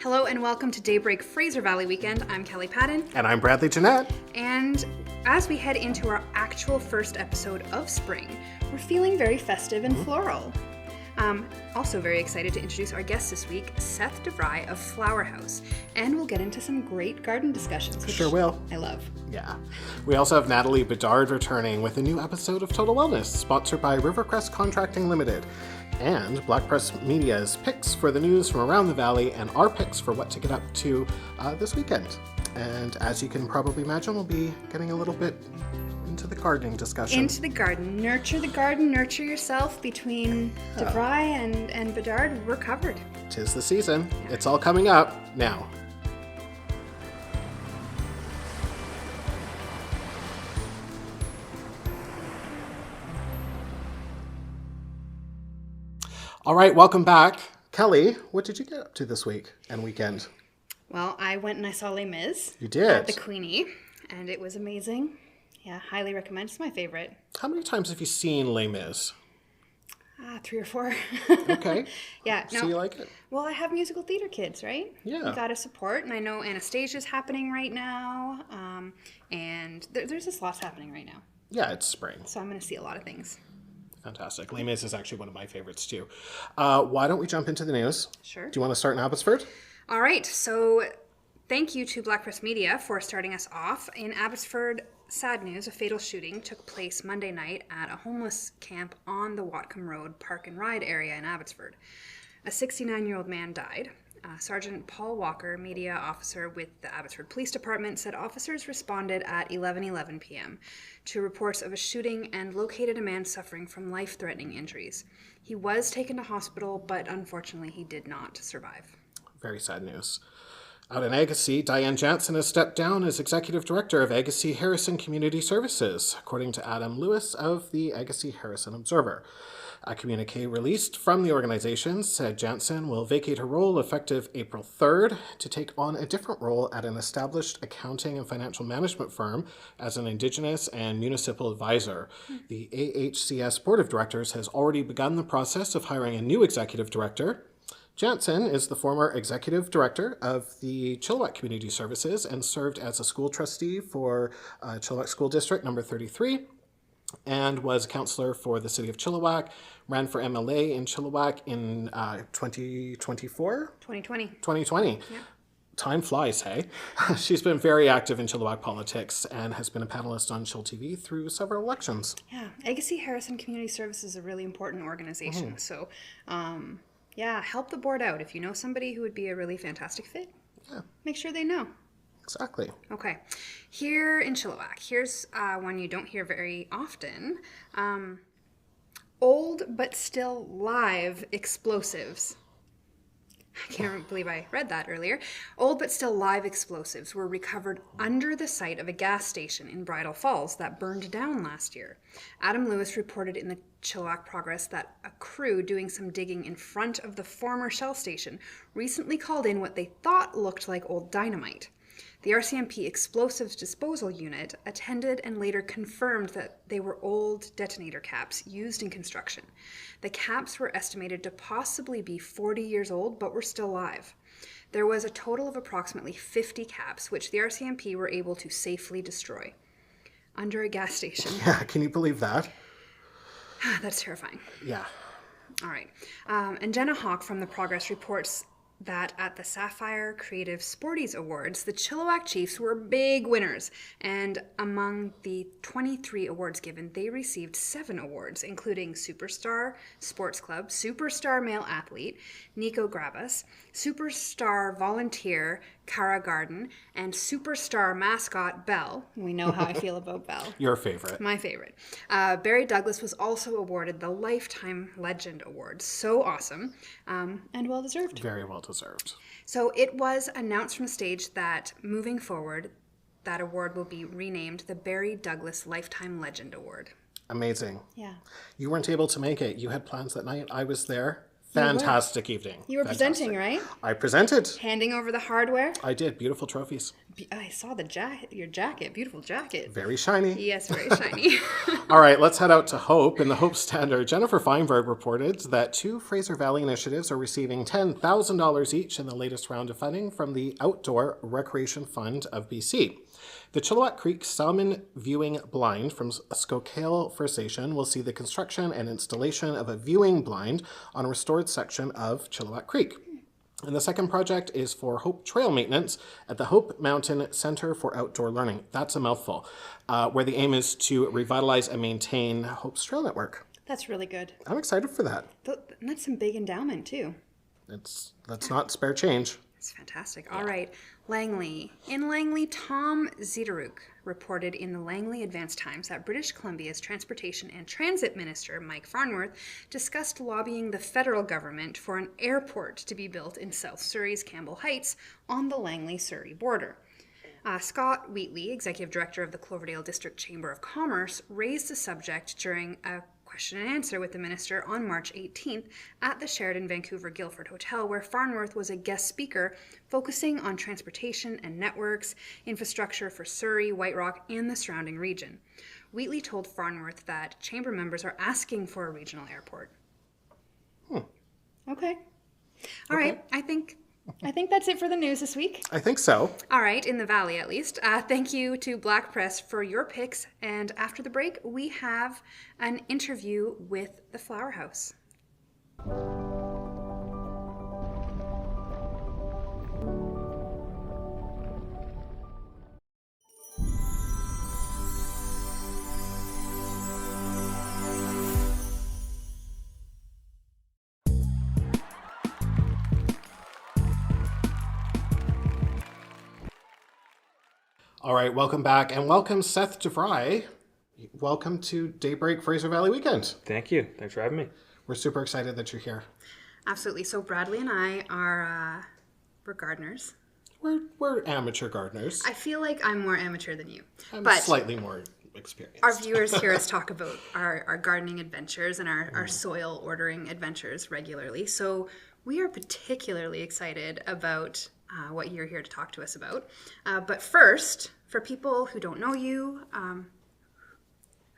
Hello and welcome to Daybreak Fraser Valley Weekend. I'm Kelly Patton. And I'm Bradley Jeanette. And as we head into our actual first episode of spring, we're feeling very festive and floral. Also very excited to introduce our guest this week, Seth DeVrij of Flower House. And we'll get into some great garden discussions, which Sure will. I love. Yeah. We also have Natalie Bedard returning with a new episode of Total Wellness, sponsored by Rivercrest Contracting Limited. And Black Press Media's picks for the news from around the valley and our picks for what to get up to this weekend. And as you can probably imagine, we'll be getting a little bit into the gardening discussion. Into the garden, nurture yourself between DeVrij and Bedard. We're covered. 'Tis the season. Yeah. It's all coming up now. All right, welcome back. Kelly, what did you get up to this week and weekend? Well, I went and I saw Les Mis. You did? At the Equiiti, and it was amazing. Yeah, highly recommend. It's my favorite. How many times have you seen Les Mis? 3 or 4. Okay. Yeah. So you like it? Well, I have musical theater kids, right? Yeah. You got to support, and I know Anastasia's happening right now, and there's just lots happening right now. Yeah, it's spring. So I'm going to see a lot of things. Fantastic. Les Mis is actually one of my favorites too. Why don't we jump into the news? Sure. Do you want to start in Abbotsford? All right. So thank you to Black Press Media for starting us off. In Abbotsford, sad news, a fatal shooting took place Monday night at a homeless camp on the Watcombe Road Park and Ride area in Abbotsford. A 69-year-old man died. Sergeant Paul Walker, media officer with the Abbotsford Police Department, said officers responded at 11:11 p.m. to reports of a shooting and located a man suffering from life-threatening injuries. He was taken to hospital, but unfortunately he did not survive. Very sad news. Out in Agassiz, Diane Jansen has stepped down as Executive Director of Agassiz Harrison Community Services, according to Adam Lewis of the Agassiz Harrison Observer. A communique released from the organization said Jansen will vacate her role effective April 3rd to take on a different role at an established accounting and financial management firm as an Indigenous and municipal advisor. The AHCS Board of Directors has already begun the process of hiring a new executive director. Jansen is the former executive director of the Chilliwack Community Services and served as a school trustee for Chilliwack School District number 33 and was councillor for the city of Chilliwack, ran for MLA in Chilliwack in 2024? 2020. 2020. Yeah. Time flies, hey? She's been very active in Chilliwack politics and has been a panelist on chillTV through several elections. Yeah, Agassiz Harrison Community Services is a really important organization. So, yeah, help the board out. If you know somebody who would be a really fantastic fit, make sure they know. Exactly. Okay. Here in Chilliwack, here's one you don't hear very often. Old but still live explosives. I can't believe I read that earlier. Old but still live explosives were recovered under the site of a gas station in Bridal Falls that burned down last year. Adam Lewis reported in the Chilliwack Progress that a crew doing some digging in front of the former Shell station recently called in what they thought looked like old dynamite. The RCMP Explosives Disposal Unit attended and later confirmed that they were old detonator caps used in construction. The caps were estimated to possibly be 40 years old, but were still live. There was a total of approximately 50 caps, which the RCMP were able to safely destroy. Under a gas station. Yeah, can you believe that? That's terrifying. Yeah. All right. And Jenna Hawk from the Progress reports that at the Sapphire Creative Sporties Awards, the Chilliwack Chiefs were big winners. And among the 23 awards given, they received 7 awards, including Superstar Sports Club, Superstar Male Athlete, Nico Grabas, Superstar Volunteer, Cara Garden, and Superstar Mascot, Belle. We know how I feel about Belle. Your favorite. My favorite. Barry Douglas was also awarded the Lifetime Legend Award. So awesome, and well-deserved. Very well-deserved. So it was announced from the stage that moving forward, that award will be renamed the Barry Douglas Lifetime Legend Award. Amazing. Yeah. You weren't able to make it. You had plans that night. I was there. Fantastic evening. You were presenting, right? I presented. Handing over the hardware. I did. Beautiful trophies. I saw the jacket. Your jacket. Beautiful jacket. Very shiny. Yes, very shiny. All right, let's head out to Hope. In the Hope Standard, Jennifer Feinberg reported that 2 Fraser Valley initiatives are receiving $10,000 each in the latest round of funding from the Outdoor Recreation Fund of BC. The Chilliwack Creek Salmon Viewing Blind from Skokale First Nation will see the construction and installation of a viewing blind on a restored section of Chilliwack Creek. And the second project is for Hope Trail Maintenance at the Hope Mountain Center for Outdoor Learning. That's a mouthful, where the aim is to revitalize and maintain Hope's trail network. That's really good. I'm excited for that. And that's some big endowment, too. Let's not spare change. That's fantastic. All right. Langley. In Langley, Tom Zideruk reported in the Langley Advance Times that British Columbia's Transportation and Transit Minister, Mike Farnworth, discussed lobbying the federal government for an airport to be built in South Surrey's Campbell Heights on the Langley-Surrey border. Scott Wheatley, Executive Director of the Cloverdale District Chamber of Commerce, raised the subject during a question and answer with the minister on March 18th at the Sheraton Vancouver Guildford Hotel, where Farnworth was a guest speaker focusing on transportation and networks, infrastructure for Surrey, White Rock, and the surrounding region. Wheatley told Farnworth that chamber members are asking for a regional airport. Okay. All right. I think that's it for the news this week. I think so. All right, in the Valley at least. Thank you to Black Press for your picks. And after the break, we have an interview with the Flower House. All right, welcome back, and welcome Seth DeVrij. Welcome to Daybreak Fraser Valley Weekend. Thank you. Thanks for having me. We're super excited that you're here. Absolutely. So Bradley and I are we're gardeners. We're amateur gardeners. I feel like I'm more amateur than you. I'm but slightly more experienced. Our viewers hear us talk about our gardening adventures and our soil ordering adventures regularly. So we are particularly excited about what you're here to talk to us about. But first, for people who don't know you,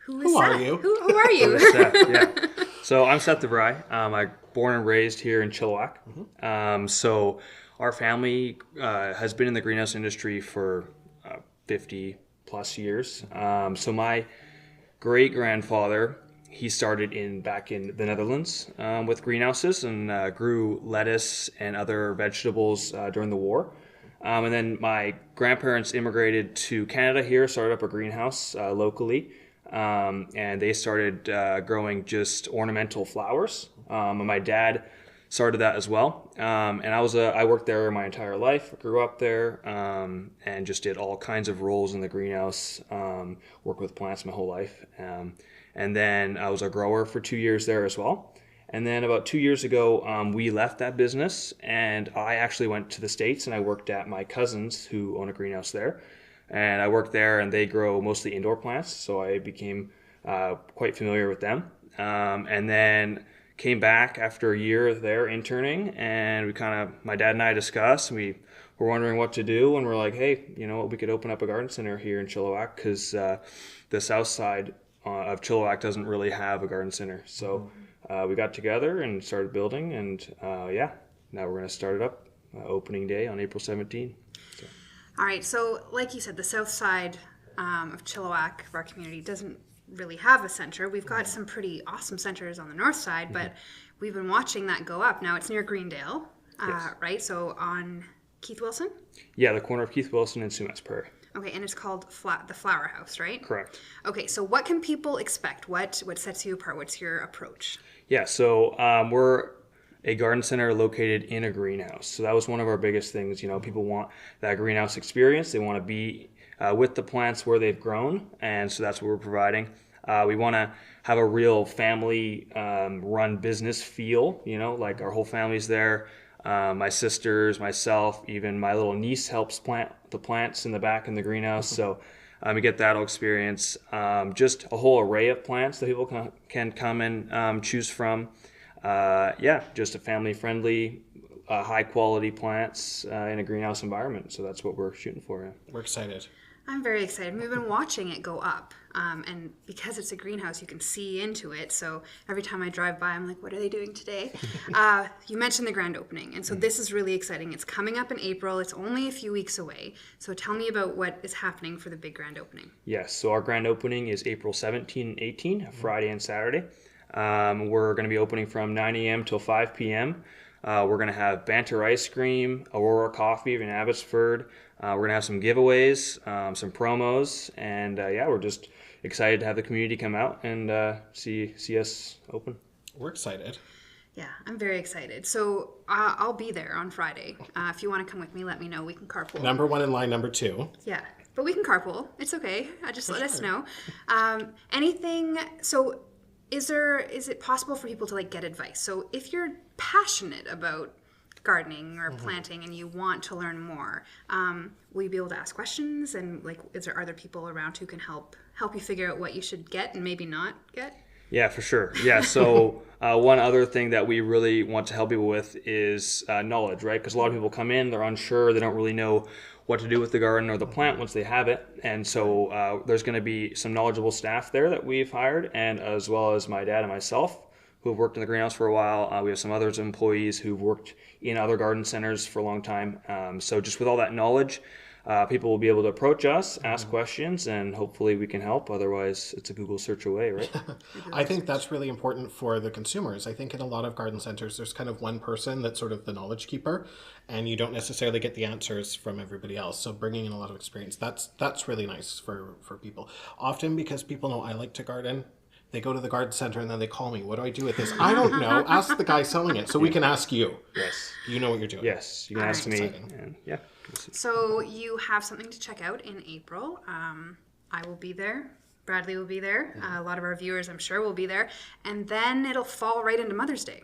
who are Seth? you? Who are you? Seth, yeah. So I'm Seth DeVrij. I'm born and raised here in Chilliwack. So our family has been in the greenhouse industry for 50 plus years. So my great-grandfather, he started back in the Netherlands with greenhouses and grew lettuce and other vegetables during the war. And then my grandparents immigrated to Canada here, started up a greenhouse locally, and they started growing just ornamental flowers. And my dad started that as well. And I worked there my entire life, grew up there, and just did all kinds of roles in the greenhouse, worked with plants my whole life. And then I was a grower for 2 years there as well. And then about 2 years ago, we left that business, and I actually went to the States and I worked at my cousins who own a greenhouse there. And I worked there, and they grow mostly indoor plants, so I became quite familiar with them. And then came back after a year there interning, and my dad and I discussed, and we were wondering what to do, and we're like, hey, you know what, we could open up a garden center here in Chilliwack, because the south side of Chilliwack doesn't really have a garden center. So we got together and started building, and now we're going to start it up opening day on April 17th. So. All right, so like you said, the south side of Chilliwack, of our community, doesn't really have a center. We've got some pretty awesome centers on the north side, but we've been watching that go up. Now it's near Greendale, Yes. right? So on Keith Wilson? Yeah, the corner of Keith Wilson and Sumas Prairie. Okay, and it's called the Flower House, right? Correct. Okay, so what can people expect? What sets you apart? What's your approach? Yeah, so we're a garden center located in a greenhouse. So that was one of our biggest things. You know, people want that greenhouse experience. They want to be with the plants where they've grown, and so that's what we're providing. We want to have a real family run business feel, you know, like our whole family's there. My sisters, myself, even my little niece helps plant the plants in the back in the greenhouse. So we get that whole experience. Just a whole array of plants that people can come and choose from. just a family-friendly, high-quality plants in a greenhouse environment. So that's what we're shooting for. Yeah. We're excited. I'm very excited. We've been watching it go up. And because it's a greenhouse, you can see into it. So every time I drive by, I'm like, what are they doing today? You mentioned the grand opening. And so this is really exciting. It's coming up in April. It's only a few weeks away. So tell me about what is happening for the big grand opening. Yes, so our grand opening is April 17 and 18, Friday and Saturday. We're going to be opening from 9 a.m. till 5 p.m. We're going to have Banter ice cream, Aurora coffee in Abbotsford. We're going to have some giveaways, some promos, and we're just excited to have the community come out and see us open. We're excited. Yeah, I'm very excited. So I'll be there on Friday. If you want to come with me, let me know. We can carpool. Number 1 in line, number 2. Yeah, but we can carpool. It's okay. Just let us know. Anything. So is it possible for people to like get advice? So if you're passionate about gardening or planting and you want to learn more, will you be able to ask questions? And like, are there people around who can help you figure out what you should get and maybe not get? Yeah, for sure. Yeah, so one other thing that we really want to help people with is knowledge, right? Because a lot of people come in, they're unsure, they don't really know what to do with the garden or the plant once they have it. And so there's going to be some knowledgeable staff there that we've hired, and as well as my dad and myself, who have worked in the greenhouse for a while. We have some other employees who've worked in other garden centers for a long time. So just with all that knowledge, people will be able to approach us, ask questions, and hopefully we can help. Otherwise, it's a Google search away, right? I think that's really important for the consumers. I think in a lot of garden centers, there's kind of one person that's sort of the knowledge keeper, and you don't necessarily get the answers from everybody else. So bringing in a lot of experience, that's really nice for people. Often because people know I like to garden, they go to the garden center and then they call me. What do I do with this? I don't know. Ask the guy selling it. So we can ask you. Yes. You know what you're doing. Yes, you can ask me. And, yeah. So you have something to check out in April. I will be there. Bradley will be there. A lot of our viewers, I'm sure, will be there. And then it'll fall right into Mother's Day,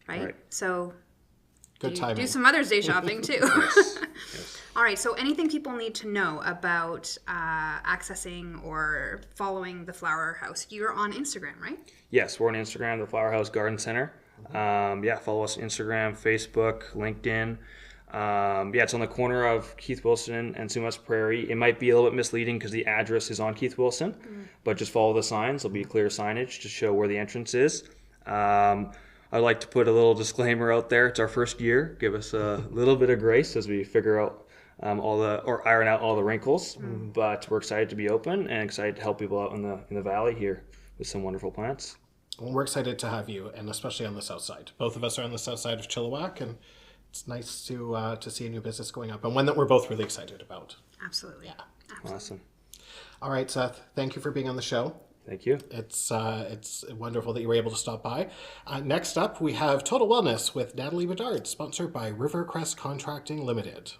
right? So good timing. Do some Mother's Day shopping too. Yes. All right. So anything people need to know about accessing or following the Flower House? You're on Instagram, right? Yes, we're on Instagram, the Flower House Garden Center. Follow us on Instagram, Facebook, LinkedIn. It's on the corner of Keith Wilson and Sumas Prairie. It might be a little bit misleading because the address is on Keith Wilson, but just follow the signs. There'll be clear signage to show where the entrance is. I'd like to put a little disclaimer out there. It's our first year. Give us a little bit of grace as we figure out iron out all the wrinkles. But we're excited to be open and excited to help people out in the valley here with some wonderful plants. Well, we're excited to have you, and especially on the south side. Both of us are on the south side of Chilliwack, and it's nice to see a new business going up, and one that we're both really excited about. Absolutely. Yeah. Absolutely. Awesome. All right, Seth. Thank you for being on the show. Thank you. It's wonderful that you were able to stop by. Next up, we have Total Wellness with Natalie Bedard, sponsored by Rivercrest Contracting Limited.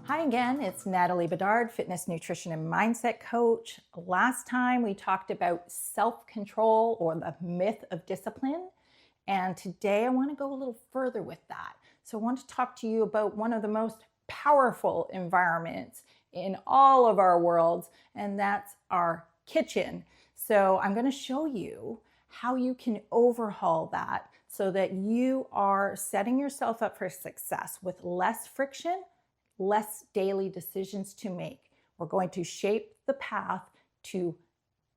Hi again, it's Natalie Bedard, fitness, nutrition, and mindset coach. Last time we talked about self-control or the myth of discipline, and today I want to go a little further with that. So I want to talk to you about one of the most powerful environments in all of our worlds, and that's our kitchen. So I'm going to show you how you can overhaul that so that you are setting yourself up for success with less friction, less daily decisions to make. We're going to shape the path to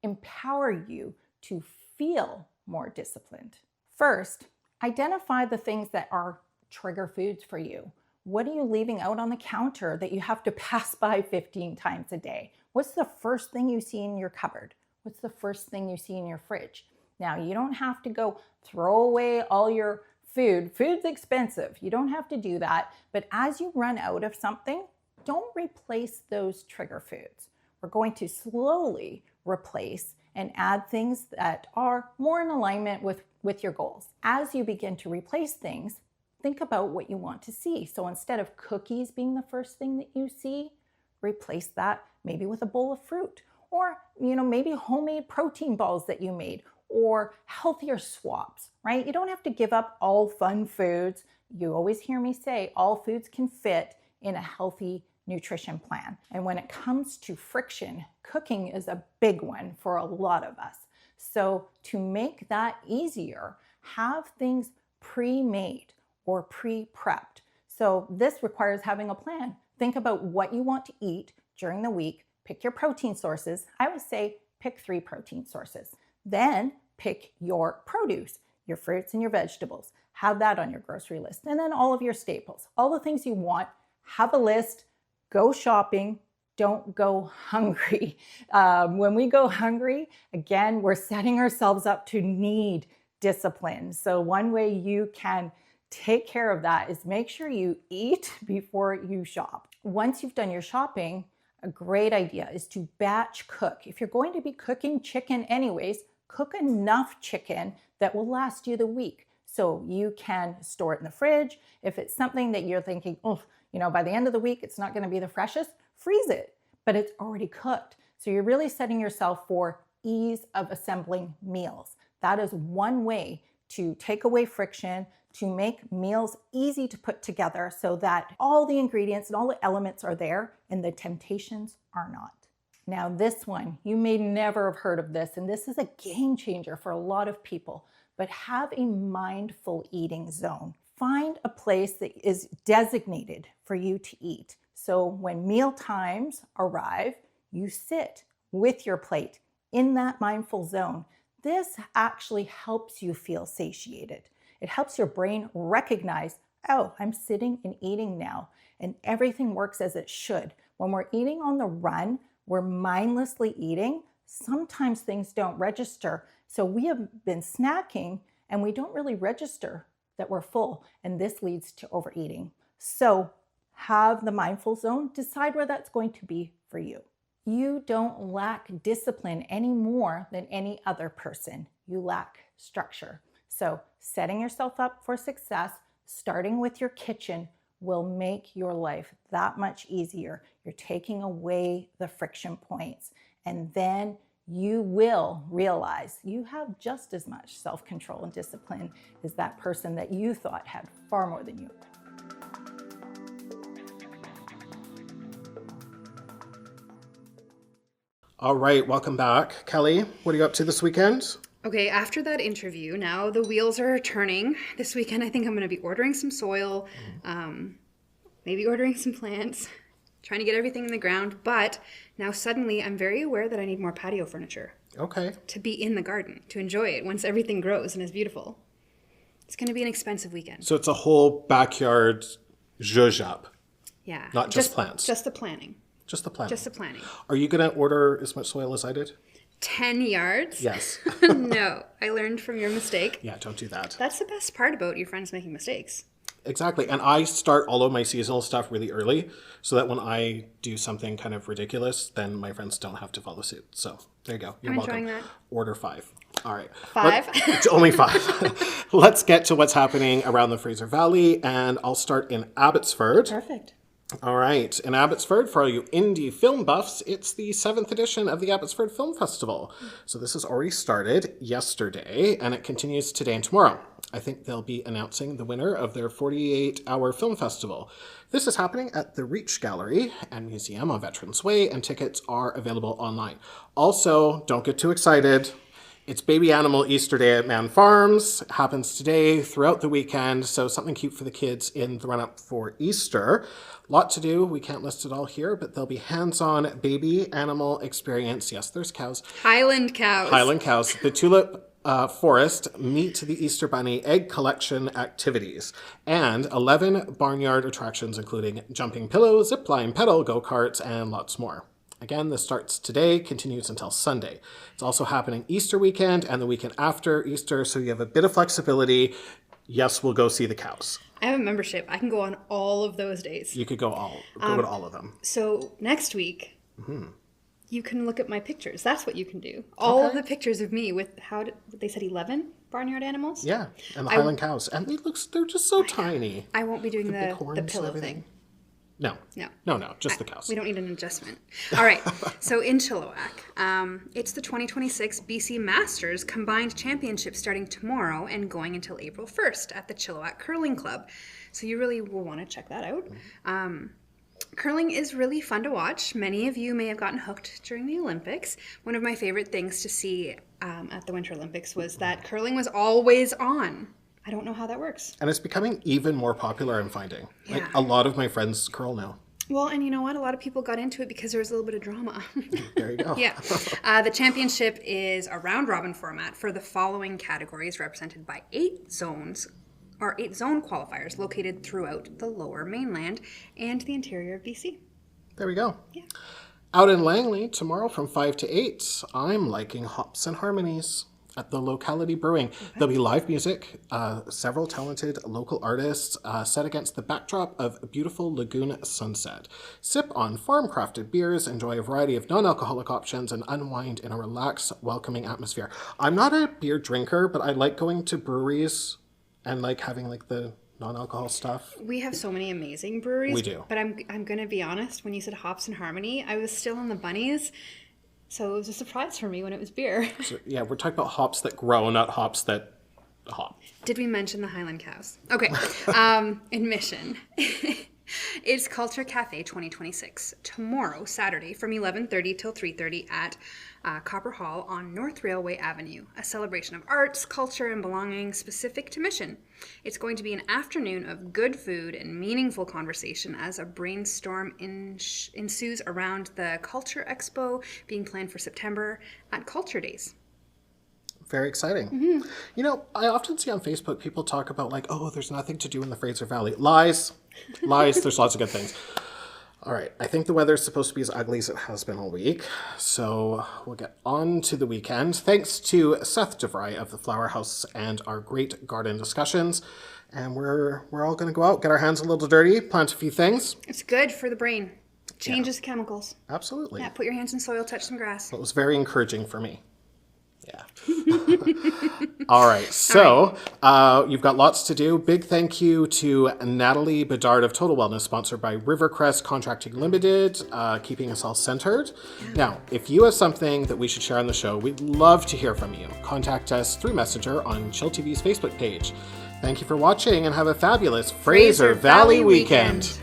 empower you to feel more disciplined. First, identify the things that are trigger foods for you. What are you leaving out on the counter that you have to pass by 15 times a day? What's the first thing you see in your cupboard? What's the first thing you see in your fridge? Now, you don't have to go throw away all your food. Food's expensive. You don't have to do that. But as you run out of something, don't replace those trigger foods. We're going to slowly replace and add things that are more in alignment with with your goals. As you begin to replace things, think about what you want to see. So instead of cookies being the first thing that you see, replace that maybe with a bowl of fruit, or maybe homemade protein balls that you made, or healthier swaps, right? You don't have to give up all fun foods. You always hear me say all foods can fit in a healthy nutrition plan. And when it comes to friction, cooking is a big one for a lot of us. So to make that easier, have things pre-made or pre-prepped. So this requires having a plan. Think about what you want to eat during the week. Pick your protein sources. I would say pick 3 protein sources. Then pick your produce, your fruits and your vegetables. Have that on your grocery list. And then all of your staples, all the things you want. Have a list, go shopping, don't go hungry. When we go hungry, again, we're setting ourselves up to need discipline. So one way you can take care of that is make sure you eat before you shop. Once you've done your shopping, a great idea is to batch cook. If you're going to be cooking chicken anyways, cook enough chicken that will last you the week. So you can store it in the fridge. If it's something that you're thinking, by the end of the week, it's not going to be the freshest, freeze it, but it's already cooked. So you're really setting yourself for ease of assembling meals. That is one way to take away friction, to make meals easy to put together so that all the ingredients and all the elements are there and the temptations are not. Now this one, you may never have heard of this, and this is a game changer for a lot of people, but have a mindful eating zone. Find a place that is designated for you to eat. So when meal times arrive, you sit with your plate in that mindful zone. This actually helps you feel satiated. It helps your brain recognize, oh, I'm sitting and eating now, and everything works as it should. When we're eating on the run, we're mindlessly eating. Sometimes things don't register. So we have been snacking and we don't really register that we're full, and this leads to overeating. So have the mindful zone, decide where that's going to be for you. You don't lack discipline any more than any other person. You lack structure. So setting yourself up for success, starting with your kitchen, will make your life that much easier. You're taking away the friction points, and then you will realize you have just as much self-control and discipline as that person that you thought had far more than you. All right, welcome back. Kelly, what are you up to this weekend? Okay, after that interview, now the wheels are turning. This weekend, I think I'm going to be ordering some soil, maybe ordering some plants, trying to get everything in the ground. But now suddenly I'm very aware that I need more patio furniture. Okay. To be in the garden, to enjoy it once everything grows and is beautiful. It's going to be an expensive weekend. So it's a whole backyard zhuzh up. Yeah. Not just plants. Just the planning. Just the planning. Just the planning. Are you going to order as much soil as I did? 10 yards? Yes. No, I learned from your mistake. Yeah, don't do that. That's the best part about your friends making mistakes. Exactly. And I start all of my seasonal stuff really early so that when I do something kind of ridiculous, then my friends don't have to follow suit. So there you go. You're welcome. Enjoying that. Order 5. All right. 5? It's only 5. Let's get to what's happening around the Fraser Valley, and I'll start in Abbotsford. Perfect. All right. In Abbotsford, for all you indie film buffs, it's the 7th edition of the Abbotsford Film Festival. So this has already started yesterday, and it continues today and tomorrow. I think they'll be announcing the winner of their 48-hour film festival. This is happening at the Reach Gallery and Museum on Veterans Way, and tickets are available online. Also, don't get too excited. It's Baby Animal Easter Day at Maan Farms. It happens today, throughout the weekend, so something cute for the kids in the run-up for Easter. Lot to do. We can't list it all here, but there'll be hands-on baby animal experience. Yes, there's cows. Highland cows. Highland cows. The Tulip Forest Meet the Easter Bunny egg collection activities, and 11 barnyard attractions, including jumping pillow, zipline, pedal, go-karts, and lots more. Again, this starts today, continues until Sunday. It's also happening Easter weekend and the weekend after Easter, so you have a bit of flexibility. Yes, we'll go see the cows. I have a membership. I can go on all of those days. You could go to all of them. So next week, you can look at my pictures. That's what you can do. All of the pictures of me with, they said 11? barnyard animals. Yeah, and the Highland cows. And they're just so tiny. I won't be doing big the horns and pillow everything. thing. No, just the cows. We don't need an adjustment. All right. So in Chilliwack, it's the 2026 BC Masters Combined Championship starting tomorrow and going until April 1st at the Chilliwack Curling Club. So you really will want to check that out. Curling is really fun to watch. Many of you may have gotten hooked during the Olympics. One of my favorite things to see at the Winter Olympics was that curling was always on. I don't know how that works. And it's becoming even more popular, I'm finding. Like, Yeah. a lot of my friends curl now. Well, and you know what? A lot of people got into it because there was a little bit of drama. There you go. Yeah. The championship is a round-robin format for the following categories represented by 8 zone qualifiers located throughout the Lower Mainland and the interior of BC. There we go. Yeah. Out in Langley, tomorrow from 5 to 8, I'm liking Hops and Harmonies at the Locality Brewing. There'll be live music, several talented local artists set against the backdrop of a beautiful lagoon sunset. Sip on farm-crafted beers, enjoy a variety of non-alcoholic options, and unwind in a relaxed, welcoming atmosphere. I'm not a beer drinker, but I like going to breweries and like having like the non-alcohol stuff. We have so many amazing breweries. We do. But I'm going to be honest, when you said Hops and Harmony, I was still in the bunnies. So it was a surprise for me when it was beer. So, yeah, we're talking about hops that grow, not hops that hop. Did we mention the Highland cows? Okay. Admission. It's Culture Cafe 2026. Tomorrow, Saturday, from 11:30 till 3:30 at Copper Hall on North Railway Avenue. A celebration of arts, culture, and belonging specific to Mission. It's going to be an afternoon of good food and meaningful conversation as a brainstorm ensues around the Culture Expo being planned for September at Culture Days. Very exciting. You know, I often see on Facebook people talk about like, oh, there's nothing to do in the Fraser Valley. Lies. There's lots of good things. All right. I think the weather's supposed to be as ugly as it has been all week. So we'll get on to the weekend. Thanks to Seth DeVrij of the Flower House and our great garden discussions. And we're all going to go out, get our hands a little dirty, plant a few things. It's good for the brain. Changes chemicals. Absolutely. Yeah, put your hands in soil, touch some grass. It was very encouraging for me. Yeah. All right. So you've got lots to do. Big thank you to Natalie Bedard of Total Wellness, sponsored by Rivercrest Contracting Limited, keeping us all centered. Now, if you have something that we should share on the show, we'd love to hear from you. Contact us through Messenger on chillTV's Facebook page. Thank you for watching and have a fabulous Fraser Valley weekend.